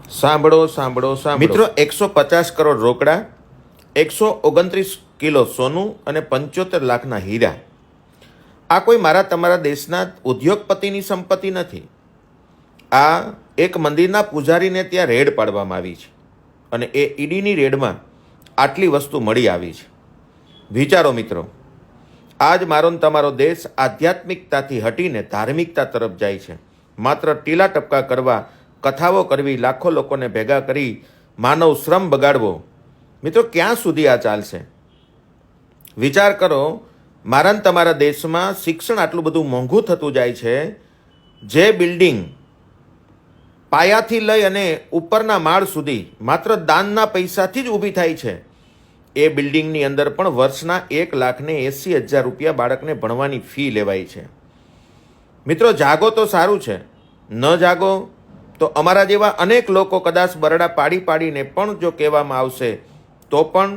સાંભળો સાંભળો સાંભળો મિત્રો, 150 કરોડ રોકડા, 129 કિલો સોનું અને 75 લાખના હીરા. આ કોઈ મારા તમારા દેશના ઉદ્યોગપતિની સંપત્તિ નથી. આ એક મંદિરના પૂજારીને ત્યાં રેડ પાડવામાં આવી છે અને એ ઈડીની રેડમાં આટલી વસ્તુ મળી આવી છે. વિચારો મિત્રો, આજ મારો ને તમારો દેશ આધ્યાત્મિકતાથી હટીને ધાર્મિકતા તરફ જાય છે. માત્ર ટીલા ટપકા કરવા, કથાઓ કરવી, લાખો લોકોને ભેગા કરી માનવ શ્રમ બગાડવો. મિત્રો, ક્યાં સુધી આ ચાલશે? વિચાર કરો, મારા ને તમારા દેશમાં શિક્ષણ આટલું બધું મોંઘું થતું જાય છે. જે બિલ્ડિંગ પાયાથી લઈ અને ઉપરના માળ સુધી માત્ર દાનના પૈસાથી જ ઊભી થાય છે, એ બિલ્ડિંગની અંદર પણ વર્ષના 1,80,000 રૂપિયા બાળકને ભણવાની ફી લેવાય છે. મિત્રો, જાગો તો સારું છે, ન જાગો તો અમારા જેવા અનેક લોકો કદાચ બરડા પાડી પાડીને પણ જો કહેવામાં આવશે તો પણ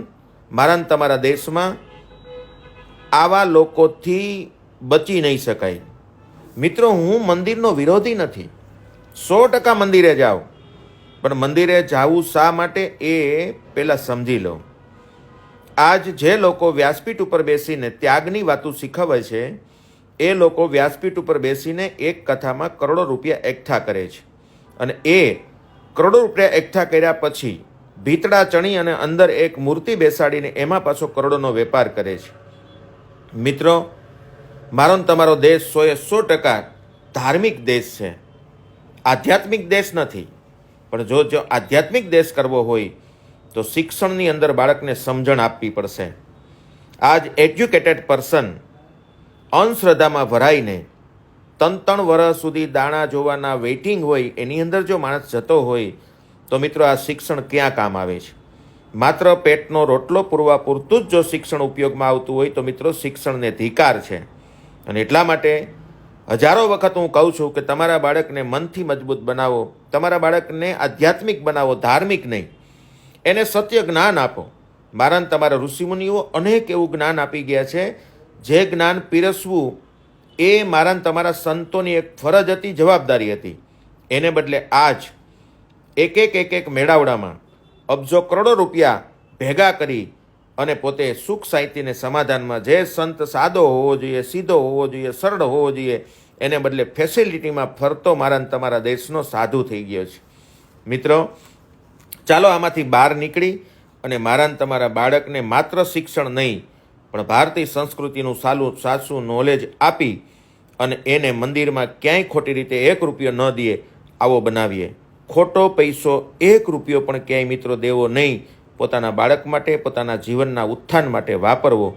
મારા ને તમારા દેશમાં આવા લોકોથી બચી નહીં શકાય. મિત્રો, હું મંદિરનો વિરોધી નથી, 100% મંદિરે જાઓ, પણ મંદિરે જવું શા માટે એ પહેલાં સમજી લો. આજ જે લોકો વ્યાસપીઠ ઉપર બેસીને ત્યાગની વાતો શીખવે છે, એ લોકો વ્યાસપીઠ ઉપર બેસીને એક કથામાં કરોડો રૂપિયા એકઠા કરે છે અને એ કરોડો રૂપિયા એકઠા કર્યા પછી ભીતડા ચણી અને અંદર એક મૂર્તિ બેસાડીને એમાં પાછો કરોડોનો વેપાર કરે છે. મિત્રો, મારો ને તમારો દેશ 100% ધાર્મિક દેશ છે, આધ્યાત્મિક દેશ નથી. પણ જો આધ્યાત્મિક દેશ કરવો હોય તો શિક્ષણની અંદર બાળકને સમજણ આપવી પડશે. આજ એજ્યુકેટેડ પર્સન અંધશ્રદ્ધામાં ભરાઈને 3 વર્ષ સુધી દાણા જોવાના વેઇટિંગ હોય, એની અંદર જો માણસ જતો હોય તો મિત્રો, આ શિક્ષણ ક્યાં કામ આવે છે? માત્ર પેટનો રોટલો પૂરવા પૂરતું જ જો શિક્ષણ ઉપયોગમાં આવતું હોય તો મિત્રો, શિક્ષણને ધિકાર છે. અને એટલા માટે હજારો વખત હું કહું છું કે તમારા બાળકને મનથી મજબૂત બનાવો, તમારા બાળકને આધ્યાત્મિક બનાવો, ધાર્મિક નહીં. એને સત્ય જ્ઞાન આપો. મારા ને તમારા ઋષિમુનિઓ અનેક એવું જ્ઞાન આપી ગયા છે, જે જ્ઞાન પીરસવું એ મારા ને તમારા સંતોની એક ફરજ હતી, જવાબદારી હતી. એને બદલે આજ એક મેળાવડામાં અબજો કરોડો રૂપિયા ભેગા કરી અને પોતે સુખ શાંતિને સમાધાનમાં, જે સંત સાદો હોવો જોઈએ, સીધો હોવો જોઈએ, સરળ હોવો જોઈએ, એને બદલે ફેસિલિટીમાં ફરતો મારા ને તમારા દેશનો સાધુ થઈ ગયો છે. મિત્રો, ચાલો આમાંથી બહાર નીકળી અને મારા ને તમારા બાળકને માત્ર શિક્ષણ નહીં પણ ભારતીય સંસ્કૃતિનું સાચું નોલેજ આપી અને એને મંદિરમાં ક્યાંય ખોટી રીતે 1 રૂપિયો ન દે આવો બનાવીએ. ખોટો પૈસો 1 રૂપિયો પણ ક્યાંય મિત્રો દેવો નહીં. પોતાના બાળક માટે, પોતાના જીવનના ઉત્થાન માટે વાપરવો.